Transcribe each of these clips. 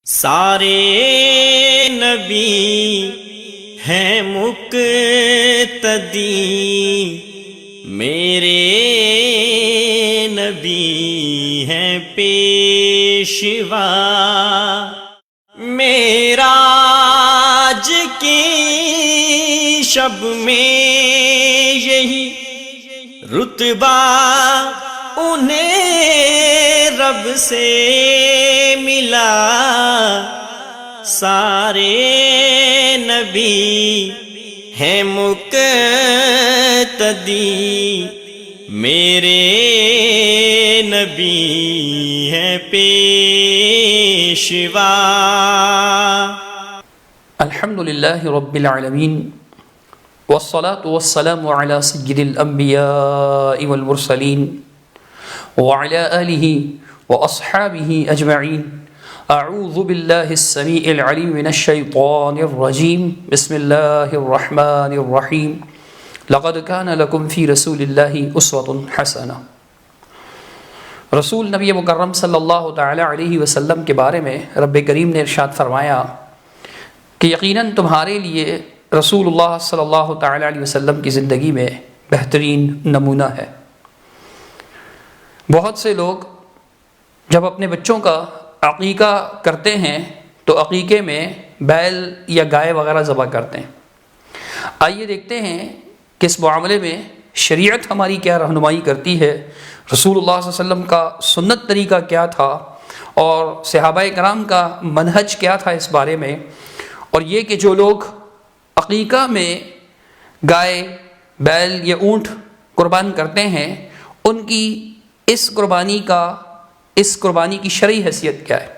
سارے نبی ہیں مقتدی، میرے نبی ہیں پیشوا، معراج کی شب میں یہی رتبہ انہیں رب سے ملا، سارے نبی ہیں مقتدی، میرے نبی ہیں پیشوا۔ الحمدللہ رب العالمین، والصلاة والسلام على سید الانبیاء والمرسلین وعلى آلہ واصحابہ اجمعین۔ اعوذ باللہ السمیع العلیم من الشیطان الرجیم، بسم اللہ الرحمن الرحیم۔ لقد کان لکم فی رسول اللہ اسوۃ حسنہ۔ رسول نبی مکرم صلی اللہ تعالی علیہ وسلم کے بارے میں رب کریم نے ارشاد فرمایا کہ یقیناً تمہارے لیے رسول اللہ صلی اللہ تعالی علیہ وسلم کی زندگی میں بہترین نمونہ ہے۔ بہت سے لوگ جب اپنے بچوں کا عقیقہ کرتے ہیں تو عقیقے میں بیل یا گائے وغیرہ ذبح کرتے ہیں۔ آئیے دیکھتے ہیں کہ اس معاملے میں شریعت ہماری کیا رہنمائی کرتی ہے، رسول اللہ صلی اللہ علیہ وسلم کا سنت طریقہ کیا تھا اور صحابہ کرام کا منہج کیا تھا اس بارے میں، اور یہ کہ جو لوگ عقیقہ میں گائے، بیل یا اونٹ قربان کرتے ہیں ان کی اس قربانی کی شرعی حیثیت کیا ہے۔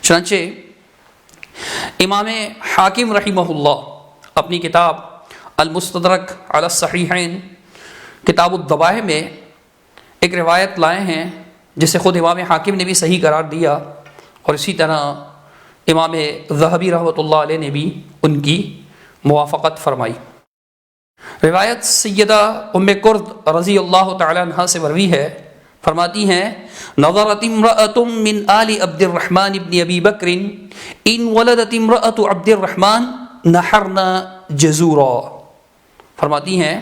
چنانچہ امام حاکم رحمہ اللہ اپنی کتاب المستدرک علی الصحیحین کتاب الذبائح میں ایک روایت لائے ہیں جسے خود امام حاکم نے بھی صحیح قرار دیا، اور اسی طرح امام ذہبی رحمۃ اللہ علیہ نے بھی ان کی موافقت فرمائی۔ روایت سیدہ ام کرد رضی اللہ تعالی عنہ سے مروی ہے، فرماتی ہیں نظرت امرأة من آل عبد الرحمن بن ابی بکر ان ولدت امرأة عبد الرحمن نحرنا جزورا۔ فرماتی ہیں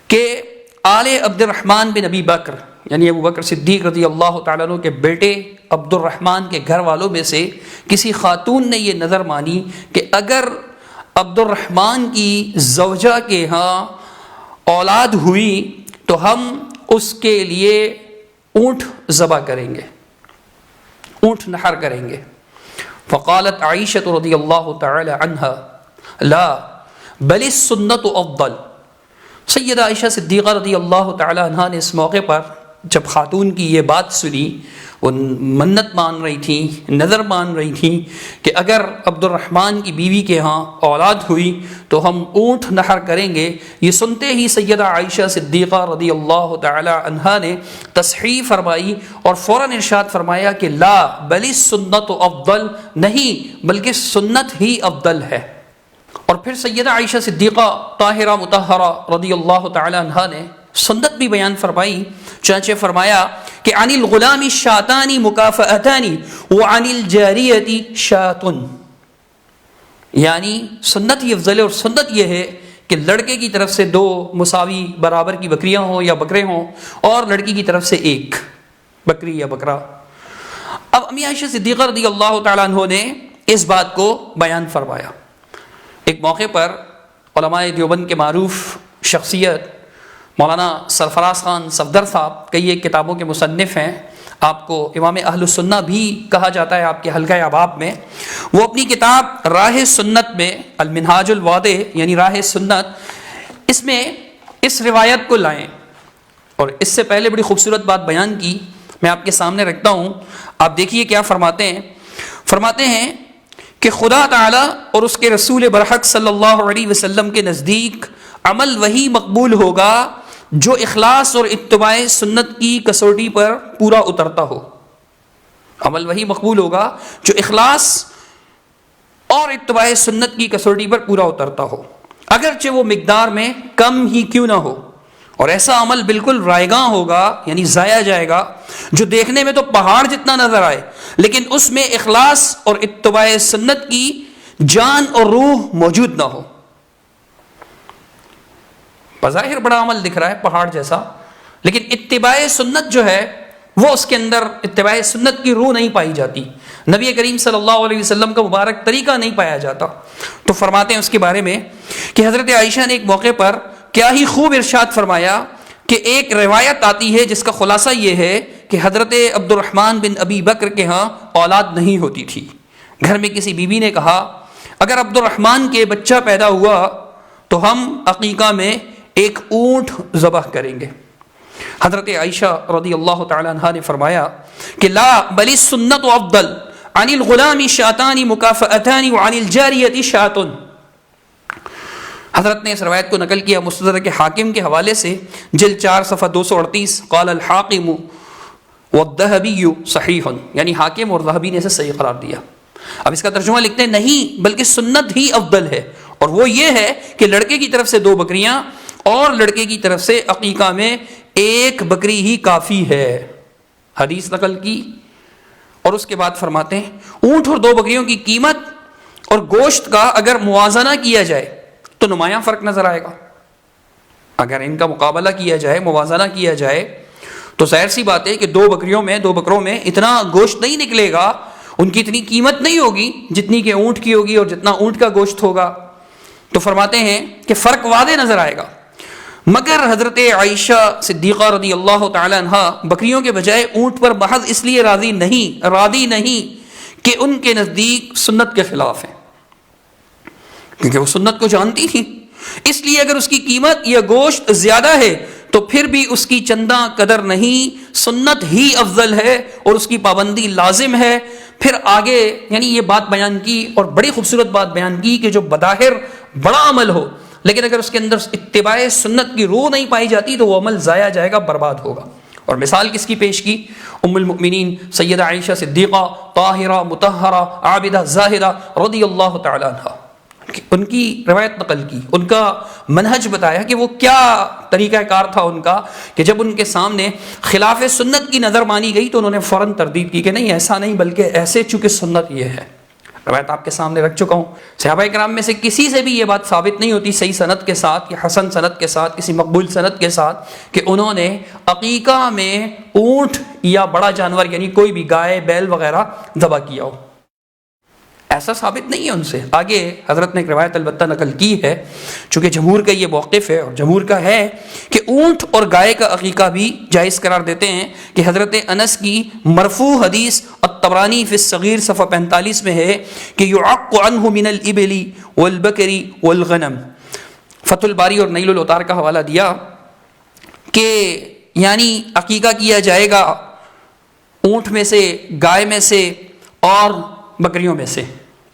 کہ آل عبد الرحمن بن ابی بکر یعنی ابو بکر صدیق رضی اللہ تعالیٰ عنہ کے بیٹے عبد الرحمن کے گھر والوں میں سے کسی خاتون نے یہ نظر مانی کہ اگر عبد الرحمن کی زوجہ کے ہاں اولاد ہوئی تو ہم اس کے لیے اونٹ ذبح کریں گے، اونٹ نحر کریں گے۔ فقالت عائشہ رضی اللہ تعالی عنہا لا بل السنت افضل۔ سیدہ عائشہ صدیقہ رضی اللہ تعالی عنہا نے اس موقع پر جب خاتون کی یہ بات سنی، وہ منت مان رہی تھیں، نظر مان رہی تھیں کہ اگر عبد الرحمن کی بیوی کے ہاں اولاد ہوئی تو ہم اونٹ نحر کریں گے، یہ سنتے ہی سیدہ عائشہ صدیقہ رضی اللہ تعالی عنہا نے تصحیح فرمائی اور فوراً ارشاد فرمایا کہ لا بل السنت افضل، نہیں بلکہ سنت ہی افضل ہے۔ اور پھر سیدہ عائشہ صدیقہ طاہرہ مطہرہ رضی اللہ تعالی عنہا نے سنت بھی بیان فرمائی، چنانچہ فرمایا کہ عن الغلام شاتان مکافئتان وعن الجاریۃ شاۃ، یعنی سنت ہی افضل ہے، اور سنت یہ ہے کہ لڑکے کی طرف سے 2 مساوی برابر کی بکریاں ہوں یا بکرے ہوں، اور لڑکی کی طرف سے 1 بکری یا بکرا۔ اب امی عائشہ صدیقہ رضی اللہ تعالیٰ عنہ نے اس بات کو بیان فرمایا۔ ایک موقع پر علماء دیوبند کے معروف شخصیت مولانا سرفراز خان صفدر صاحب کئی ایک کتابوں کے مصنف ہیں، آپ کو امام اہل السنہ بھی کہا جاتا ہے آپ کے حلقہ احباب میں، وہ اپنی کتاب راہ سنت میں المنہاج الواضح یعنی راہ سنت، اس میں اس روایت کو لائیں، اور اس سے پہلے بڑی خوبصورت بات بیان کی، میں آپ کے سامنے رکھتا ہوں، آپ دیکھیے کیا فرماتے ہیں۔ فرماتے ہیں کہ خدا تعالی اور اس کے رسول برحق صلی اللہ علیہ وسلم کے نزدیک عمل وہی مقبول ہوگا جو اخلاص اور اتباع سنت کی کسوٹی پر پورا اترتا ہو۔ عمل وہی مقبول ہوگا جو اخلاص اور اتباع سنت کی کسوٹی پر پورا اترتا ہو، اگرچہ وہ مقدار میں کم ہی کیوں نہ ہو، اور ایسا عمل بالکل رائگاں ہوگا، یعنی ضائع جائے گا، جو دیکھنے میں تو پہاڑ جتنا نظر آئے لیکن اس میں اخلاص اور اتباع سنت کی جان اور روح موجود نہ ہو۔ بظاہر بڑا عمل دکھ رہا ہے پہاڑ جیسا، لیکن اتباع سنت جو ہے وہ اس کے اندر اتباع سنت کی روح نہیں پائی جاتی، نبی کریم صلی اللہ علیہ وسلم کا مبارک طریقہ نہیں پایا جاتا۔ تو فرماتے ہیں اس کے بارے میں کہ حضرت عائشہ نے ایک موقع پر کیا ہی خوب ارشاد فرمایا کہ ایک روایت آتی ہے جس کا خلاصہ یہ ہے کہ حضرت عبد الرحمن بن ابی بکر کے ہاں اولاد نہیں ہوتی تھی۔ گھر میں کسی بیوی نے کہا اگر عبد الرحمن کے بچہ پیدا ہوا تو ہم عقیقہ میں ایک اونٹ ذبح کریں گے۔ حضرت عائشہ رضی اللہ تعالی عنہا نے فرمایا کہ لا بل السنت افضل عن الغلام شاتان مکافئتان وعن الجاریۃ شات۔ حضرت نے اس روایت کو نقل کیا مستدرک حاکم کے حوالے سے، جلد 4 صفحہ 238، قال الحاکم والذہبی صحیح، یعنی حاکم اور ذہبی نے اسے صحیح قرار دیا۔ اب اس کا ترجمہ لکھتے ہیں نہیں بلکہ سنت ہی افضل ہے، اور وہ یہ ہے کہ لڑکے کی طرف سے 2 بکریاں اور لڑکے کی طرف سے عقیقہ میں 1 بکری ہی کافی ہے۔ حدیث نقل کی اور اس کے بعد فرماتے ہیں اونٹ اور 2 بکریوں کی قیمت اور گوشت کا اگر موازنہ کیا جائے تو نمایاں فرق نظر آئے گا۔ اگر ان کا مقابلہ کیا جائے، موازنہ کیا جائے، تو ظاہر سی بات ہے کہ 2 بکروں میں اتنا گوشت نہیں نکلے گا، ان کی اتنی قیمت نہیں ہوگی جتنی کہ اونٹ کی ہوگی اور جتنا اونٹ کا گوشت ہوگا۔ تو فرماتے ہیں کہ فرق واضح نظر آئے گا، مگر حضرت عائشہ صدیقہ رضی اللہ تعالی عنہا بکریوں کے بجائے اونٹ پر محض اس لیے راضی نہیں کہ ان کے نزدیک سنت کے خلاف ہیں، کیونکہ وہ سنت کو جانتی تھی، اس لیے اگر اس کی قیمت یا گوشت زیادہ ہے تو پھر بھی اس کی چندہ قدر نہیں، سنت ہی افضل ہے اور اس کی پابندی لازم ہے۔ پھر آگے یعنی یہ بات بیان کی اور بڑی خوبصورت بات بیان کی کہ جو بظاہر بڑا عمل ہو لیکن اگر اس کے اندر اتباع سنت کی روح نہیں پائی جاتی تو وہ عمل ضائع جائے گا، برباد ہوگا۔ اور مثال کس کی پیش کی؟ ام المؤمنین سیدہ عائشہ صدیقہ طاہرہ مطہرہ عابدہ زاہدہ رضی اللہ تعالی عنہا، ان کی روایت نقل کی، ان کا منہج بتایا کہ وہ کیا طریقہ کار تھا ان کا، کہ جب ان کے سامنے خلاف سنت کی نظر مانی گئی تو انہوں نے فوراً تردید کی کہ نہیں ایسا نہیں بلکہ ایسے، چونکہ سنت یہ ہے۔ روایت آپ کے سامنے رکھ چکا ہوں۔ صحابہ کرام میں سے کسی سے بھی یہ بات ثابت نہیں ہوتی صحیح سند کے ساتھ یا حسن سند کے ساتھ، کسی مقبول سند کے ساتھ، کہ انہوں نے عقیقہ میں اونٹ یا بڑا جانور یعنی کوئی بھی گائے بیل وغیرہ ذبح کیا ہو، ایسا ثابت نہیں ہے ان سے۔ آگے حضرت نے ایک روایت البتہ نقل کی ہے، چونکہ جمہور کا یہ موقف ہے اور جمہور کا ہے کہ اونٹ اور گائے کا عقیقہ بھی جائز قرار دیتے ہیں، کہ حضرت انس کی مرفوع حدیث الطبرانی فی الصغیر صفحہ 45 میں ہے کہ یعق عنہ من الابل والبکر والغنم۔ فتح الباری اور نیل الاوطار کا حوالہ دیا کہ یعنی عقیقہ کیا جائے گا اونٹ میں سے، گائے میں سے اور بکریوں میں سے۔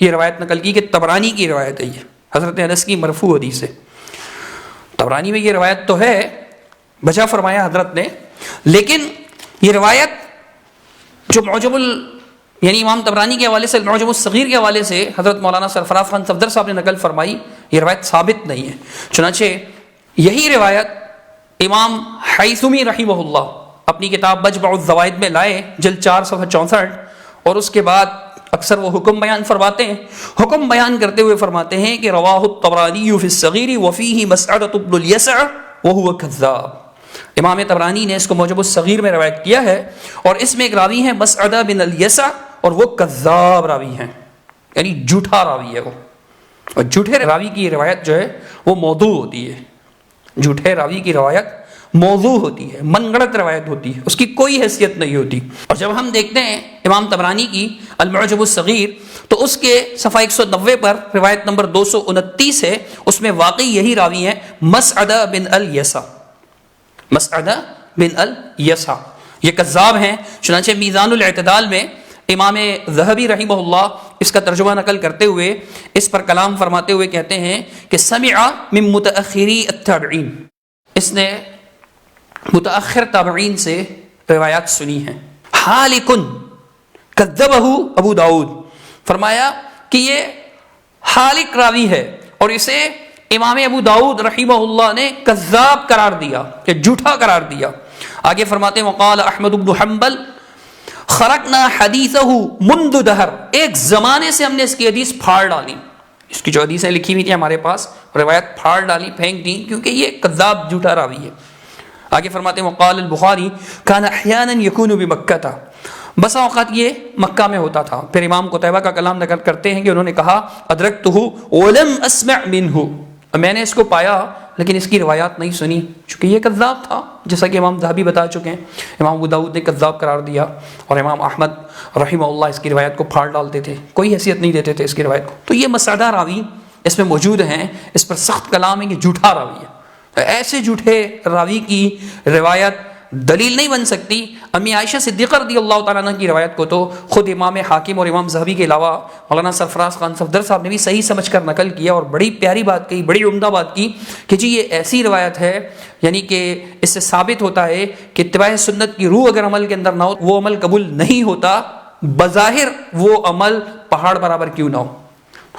یہ روایت نقل کی کہ طبرانی کی روایت ہے، یہ حضرت انس کی مرفوع حدیث ہے۔ طبرانی میں یہ روایت تو ہے، بجا فرمایا حضرت نے، لیکن یہ روایت جو یعنی امام طبرانی کے حوالے سے، المعجم الصغیر کے حوالے سے حضرت مولانا سرفراز خان صفدر صاحب نے نقل فرمائی، یہ روایت ثابت نہیں ہے۔ چنانچہ یہی روایت امام حیثمی رحمہ اللہ اپنی کتاب مجمع الزوائد میں لائے، جلد 4 صفحہ 64، اور اس کے بعد اکثر وہ حکم بیان فرماتے ہیں۔ حکم بیان کرتے ہوئے فرماتے ہیں کہ رواہ الطبرانی فی الصغیر وفیہ مسعدۃ بن الیسع وہو کذاب۔ امام طبرانی نے اس کو معجم الصغیر میں روایت کیا ہے اور اس میں ایک راوی ہے مسعدہ بن الیسع اور وہ کذاب راوی ہیں، یعنی جھوٹا راوی ہے وہ، اور جھوٹے راوی کی روایت جو ہے وہ موضوع ہوتی ہے، جھوٹے راوی کی روایت موضوع ہوتی ہے، من گڑت روایت ہوتی ہے، اس کی کوئی حیثیت نہیں ہوتی۔ اور جب ہم دیکھتے ہیں امام طبرانی کی المعجم الصغیر تو اس کے صفحہ 190 پر روایت نمبر 229 ہے، اس میں واقعی یہی راوی ہیں مسعدہ بن الیسع، مسعدہ بن الیسع، یہ کذاب ہیں۔ چنانچہ میزان الاعتدال میں امام ذہبی رحمہ اللہ اس کا ترجمہ نقل کرتے ہوئے اس پر کلام فرماتے ہوئے کہتے ہیں کہ سمع من متأخری التابعین، اس نے متأخر تابعین سے روایات سنی ہیں۔ حالکن کذبہ ابو داؤد، فرمایا کہ یہ حالک راوی ہے اور اسے امام ابو داؤد رحمہ اللہ نے کذاب قرار دیا کہ جھوٹا قرار دیا. آگے فرماتے ہیں وقال احمد بن حنبل خرقنا حدیثہ منذ دہر، ایک زمانے سے ہم نے اس کی حدیث پھاڑ ڈالی. اس کی جو حدیثیں لکھی ہوئی تھی ہمارے پاس روایت پھاڑ ڈالی، پھینک دی، کیونکہ یہ کذاب جھوٹا راوی ہے. آگے فرماتے ہیں وقال البخاری کان احیانا یکون بمکہ تھا، بسا اوقات یہ مکہ میں ہوتا تھا. پھر امام قتیبہ کا کلام نقل کرتے ہیں کہ انہوں نے کہا ادرکتہ ولم اسمع منہ، میں نے اس کو پایا لیکن اس کی روایات نہیں سنی، چونکہ یہ کذاب تھا، جیسا کہ امام ذہبی بتا چکے ہیں. امام ابو داؤد نے کذاب قرار دیا اور امام احمد رحمہ اللہ اس کی روایت کو پھاڑ ڈالتے تھے، کوئی حیثیت نہیں دیتے تھے اس کی روایت کو. تو یہ مسعدہ راوی اس میں موجود ہیں، اس پر سخت کلام ہے کہ جھوٹا راوی ہے. ایسے جھوٹے راوی کی روایت دلیل نہیں بن سکتی. امی عائشہ صدیقہ رضی اللہ تعالیٰ عنہ کی روایت کو تو خود امام حاکم اور امام ذہبی کے علاوہ مولانا سرفراز خان صفدر صاحب نے بھی صحیح سمجھ کر نقل کیا اور بڑی پیاری بات کہی، بڑی عمدہ بات کی کہ جی یہ ایسی روایت ہے، یعنی کہ اس سے ثابت ہوتا ہے کہ اتباع سنت کی روح اگر عمل کے اندر نہ ہو وہ عمل قبول نہیں ہوتا، بظاہر وہ عمل پہاڑ برابر کیوں نہ ہو.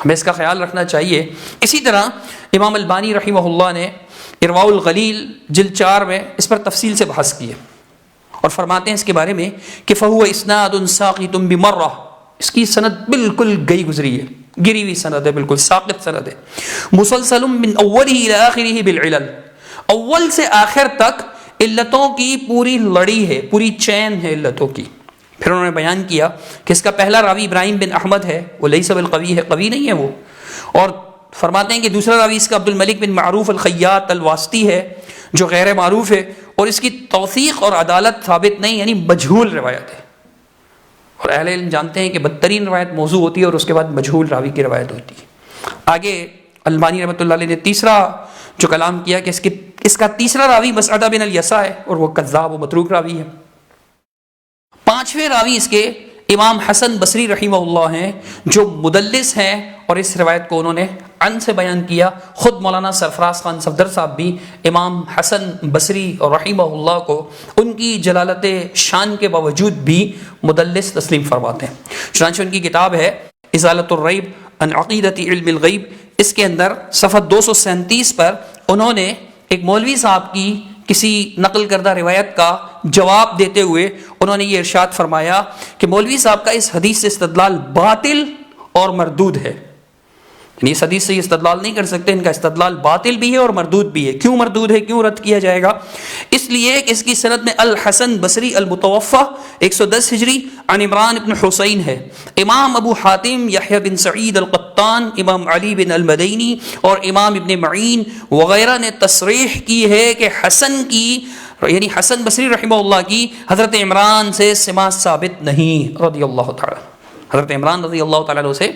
ہمیں اس کا خیال رکھنا چاہیے. اسی طرح امام البانی رحمہ اللہ نے ارواء الغلیل جلد 4 میں اس پر تفصیل سے بحث کی ہے اور فرماتے ہیں اس کے بارے میں کہ فَهُوَ إِسْنَادٌ سَاقِطٌ بِمَرَّةٍ، اس کی سند بالکل گئی گزری ہے، گری ہوئی سند ہے، بالکل ساقط سند ہے. مُسَلْسَلٌ مِّنْ أَوَّلِهِ إِلَىٰ آخِرِهِ بِالْعِلَلِ، اول سے آخر تک علتوں کی پوری لڑی ہے، پوری چین ہے علتوں کی. پھر انہوں نے بیان کیا کہ اس کا پہلا راوی ابراہیم بن احمد ہے، وہ لیس بالقوی ہے، قوی نہیں ہے وہ. اور فرماتے ہیں کہ دوسرا راوی اس کا عبد الملک بن معروف الخیاط الواسطی ہے جو غیر معروف ہے اور اس کی توثیق اور عدالت ثابت نہیں، یعنی مجہول روایت ہے. اور اہل علم جانتے ہیں کہ بدترین روایت موضوع ہوتی ہے اور اس کے بعد مجہول راوی کی روایت ہوتی ہے. آگے البانی رحمۃ اللہ علیہ نے تیسرا جو کلام کیا کہ اس کا تیسرا راوی مسعدہ بن الیسع ہے اور وہ کذاب و متروک راوی ہے. پانچویں راوی اس کے امام حسن بصری رحمہ اللہ ہیں جو مدلس ہیں اور اس روایت کو انہوں نے عن سے بیان کیا. خود مولانا سرفراز خان صفدر صاحب بھی امام حسن بصری رحمہ اللہ کو ان کی جلالت شان کے باوجود بھی مدلس تسلیم فرماتے ہیں. چنانچہ ان کی کتاب ہے ازالۃ الریب عن عقیدۃ علم الغیب، اس کے اندر صفحہ 237 پر انہوں نے ایک مولوی صاحب کی کسی نقل کردہ روایت کا جواب دیتے ہوئے انہوں نے یہ ارشاد فرمایا کہ مولوی صاحب کا اس حدیث سے استدلال باطل اور مردود ہے. یعنی اس حدیث سے یہ استدلال نہیں کر سکتے، ان کا استدلال باطل بھی ہے اور مردود بھی ہے. کیوں مردود ہے، کیوں رد کیا جائے گا؟ اس لیے کہ اس کی سند میں الحسن بصری المتوفى 110 ہجری عن عمران بن حسین ہے. امام ابو حاتم یحییٰ بن سعید القطان، امام علی بن المدینی اور امام ابن معین وغیرہ نے تصریح کی ہے کہ حسن کی یعنی حسن بصری رحمہ اللہ کی حضرت عمران سے سماع ثابت نہیں رضی اللہ تعالی، حضرت عمران رضی اللہ تعالیٰ عنہ سے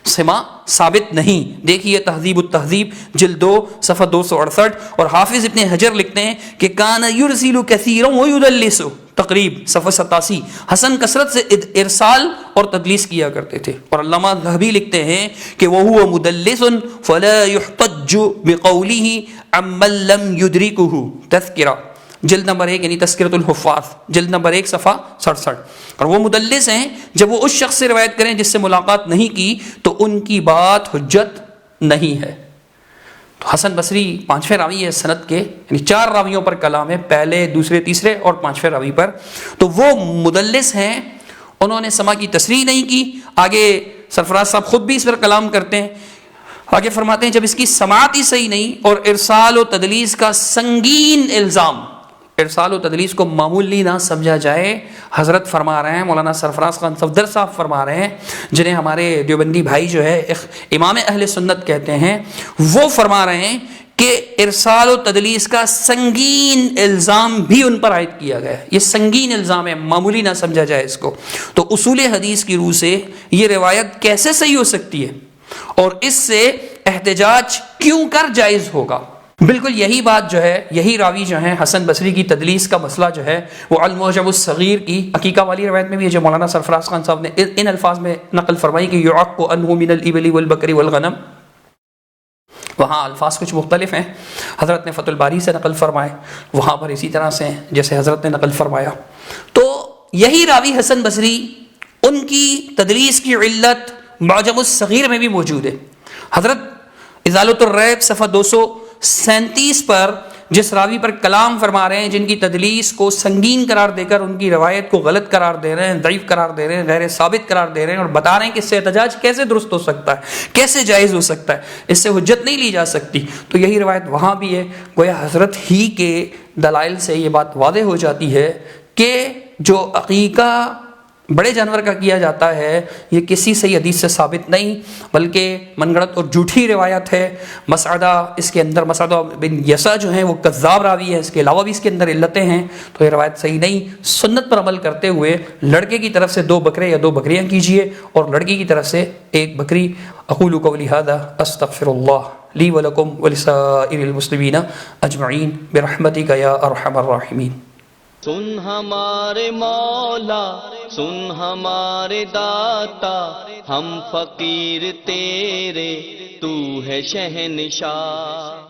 سماع ثابت نہیں. دیکھیے تہذیب التہذیب جلد 2 صفحہ 268. اور حافظ ابن حجر لکھتے ہیں کہ کان یرسل کثیرا ویدلس، تقریب صفحہ 87. حسن کثرت سے ارسال اور تدلیس کیا کرتے تھے. اور علامہ ذہبی لکھتے ہیں کہ وہو مدلس فلا يحتج بقوله عمن لم يدركه، تذکرہ جلد نمبر 1 یعنی تذکرۃ الحفاظ جلد نمبر 1 صفحہ 67. اور وہ مدلس ہیں جب وہ اس شخص سے روایت کریں جس سے ملاقات نہیں کی تو ان کی بات حجت نہیں ہے. تو حسن بصری 5ویں راوی ہے سند کے، یعنی 4 راویوں پر کلام ہے، پہلے، دوسرے، تیسرے اور 5ویں راوی پر. تو وہ مدلس ہیں، انہوں نے سماع کی تصریح نہیں کی. آگے سرفراز صاحب خود بھی اس پر کلام کرتے ہیں. آگے فرماتے ہیں جب اس کی سماعت ہی صحیح نہیں اور ارسال و تدلیس کا سنگین الزام، ارسال و تدلیس کو معمولی نہ سمجھا جائے. حضرت فرما رہے ہیں، مولانا سرفراز خان صفدر صاحب فرما رہے ہیں جنہیں ہمارے دیوبندی بھائی جو ہے امام اہل سنت کہتے ہیں، وہ فرما رہے ہیں کہ ارسال و تدلیس کا سنگین الزام بھی ان پر عائد کیا گیا ہے. یہ سنگین الزام ہے، معمولی نہ سمجھا جائے اس کو. تو اصول حدیث کی روح سے یہ روایت کیسے صحیح ہو سکتی ہے اور اس سے احتجاج کیوں کر جائز ہوگا؟ بالکل یہی بات جو ہے، یہی راوی جو ہے حسن بصری کی تدلیس کا مسئلہ جو ہے وہ المعجم الصغیر کی عقیقہ والی روایت میں بھی ہے جو مولانا سرفراز خان صاحب نے ان الفاظ میں نقل فرمائی کہ یعق عنہ من الابل والبکر والغنم. وہاں الفاظ کچھ مختلف ہیں، حضرت نے فتح الباری سے نقل فرمائے، وہاں پر اسی طرح سے جیسے حضرت نے نقل فرمایا. تو یہی راوی حسن بصری، ان کی تدلیس کی علت معجم الصغیر میں بھی موجود ہے. حضرت ازالۃ الریب صفحہ 237 پر جس راوی پر کلام فرما رہے ہیں، جن کی تدلیس کو سنگین قرار دے کر ان کی روایت کو غلط قرار دے رہے ہیں، ضعیف قرار دے رہے ہیں، غیر ثابت قرار دے رہے ہیں، اور بتا رہے ہیں کہ اس سے احتجاج کیسے درست ہو سکتا ہے، کیسے جائز ہو سکتا ہے، اس سے حجت نہیں لی جا سکتی، تو یہی روایت وہاں بھی ہے۔ گویا حضرت ہی کے دلائل سے یہ بات واضح ہو جاتی ہے کہ جو عقیقہ بڑے جانور کا کیا جاتا ہے یہ کسی صحیح حدیث سے ثابت نہیں، بلکہ من گھڑت اور جھوٹی روایت ہے۔ مسعدہ اس کے اندر، مسعدہ بن یسع جو ہیں وہ کذاب راوی ہے، اس کے علاوہ بھی اس کے اندر علتیں ہیں، تو یہ روایت صحیح نہیں۔ سنت پر عمل کرتے ہوئے لڑکے کی طرف سے 2 بکرے یا 2 بکریاں کیجئے اور لڑکی کی طرف سے 1 بکری۔ اقول قولی ھذا استغفر اللہ لی ولکم ولسائر المسلمین اجمعین برحمتک یا ارحم الراحمین۔ سن ہمارے مولا، سن ہمارے داتا، ہم فقیر تیرے، تو ہے شہنشاہ۔